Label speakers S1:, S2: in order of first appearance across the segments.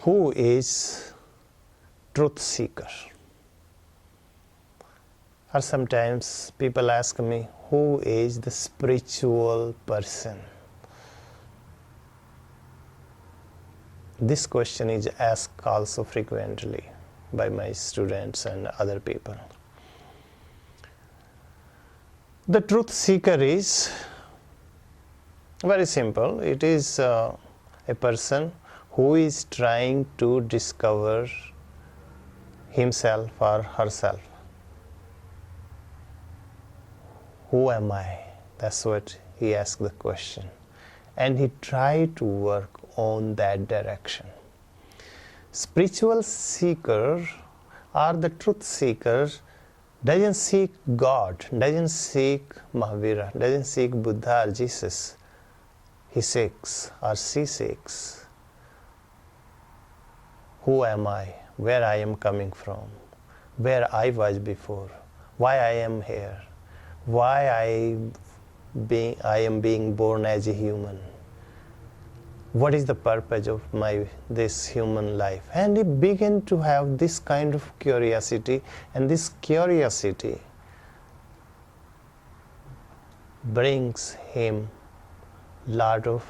S1: Who is truth seeker? Or sometimes people ask me, who is the spiritual person? This question is asked also frequently by my students and other people. The truth seeker is very simple. It is a person who is trying to discover himself or herself. Who am I? That's what he asked the question. And he tried to work on that direction. Spiritual seeker or the truth seeker doesn't seek God, doesn't seek Mahavira, doesn't seek Buddha or Jesus. He seeks or she seeks, who am I, where I am coming from, where I was before, why I am here, why I am being born as a human. What is the purpose of this human life? And he began to have this kind of curiosity, and this curiosity brings him lot of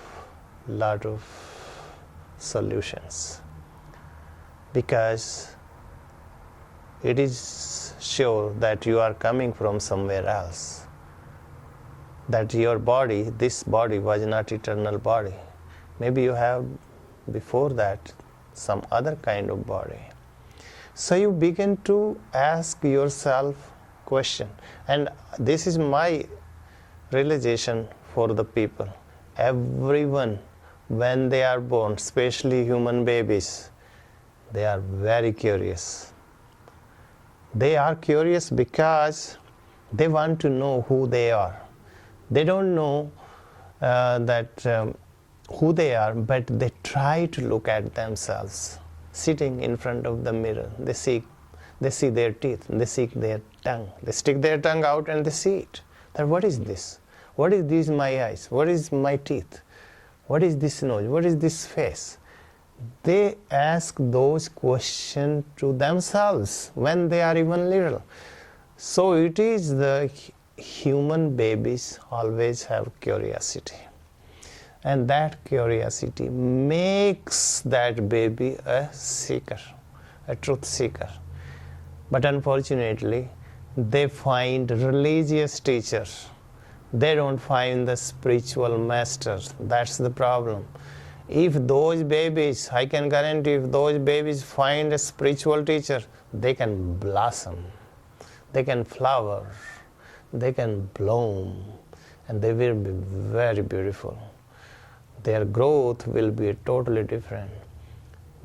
S1: solutions, because it is sure that you are coming from somewhere else, that your body, this body was not eternal body. Maybe you have before that some other kind of body. So you begin to ask yourself question, and this is my realization for the people. Everyone, when they are born, especially human babies, they are very curious. They are curious because they want to know who they are. They don't know who they are, but they try to look at themselves. Sitting in front of the mirror, they see their teeth, they see their tongue. They stick their tongue out and they see it. That what is this? What is this my eyes? What is my teeth? What is this nose? What is this face? They ask those questions to themselves when they are even little. So it is the human babies always have curiosity. And that curiosity makes that baby a seeker, a truth seeker. But unfortunately, they find religious teachers. They don't find the spiritual masters. That's the problem. If those babies, I can guarantee, if those babies find a spiritual teacher, they can blossom, they can flower, they can bloom, and they will be very beautiful. Their growth will be totally different.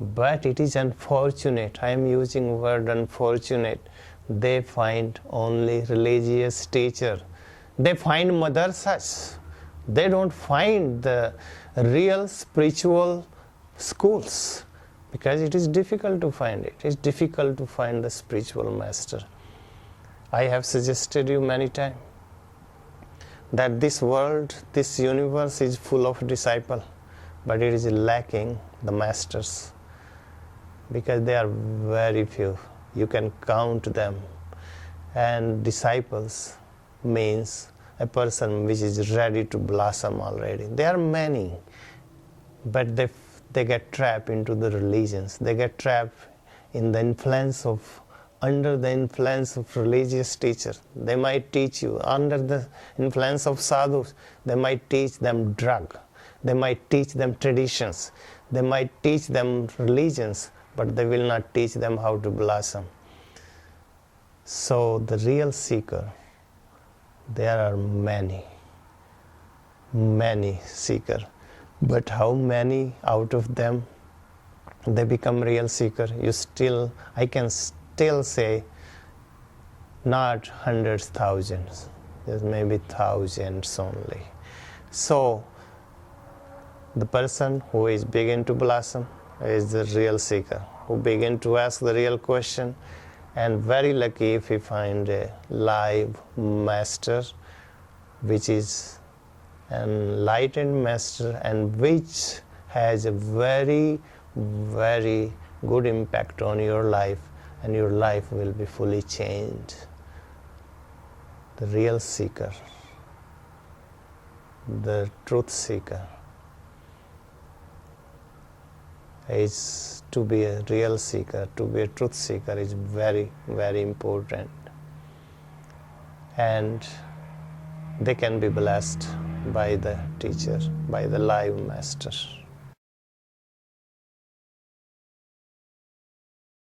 S1: But it is unfortunate, I am using word unfortunate, they find only religious teacher. They find madrasas. They don't find the real spiritual schools, because it is difficult to find it. It's difficult to find the spiritual master. I have suggested you many times that this world, this universe is full of disciples, but it is lacking the masters, because they are very few. You can count them. And disciples means a person which is ready to blossom already. There are many, but they get trapped into the religions. They get trapped in the under the influence of religious teachers. They might teach you. Under the influence of sadhus, they might teach them drug. They might teach them traditions. They might teach them religions, but they will not teach them how to blossom. So the real seeker, there are many seekers. But how many out of them they become real seeker? I can still say not hundreds, thousands. There's maybe thousands only. So the person who is begin to blossom is the real seeker, who begin to ask the real question, and very lucky if he find a live master, which is an enlightened master and which has a very very good impact on your life, and your life will be fully changed. The real seeker, the truth seeker, is to be a real seeker, to be a truth seeker is very, very important. And they can be blessed by the teacher, by the live master.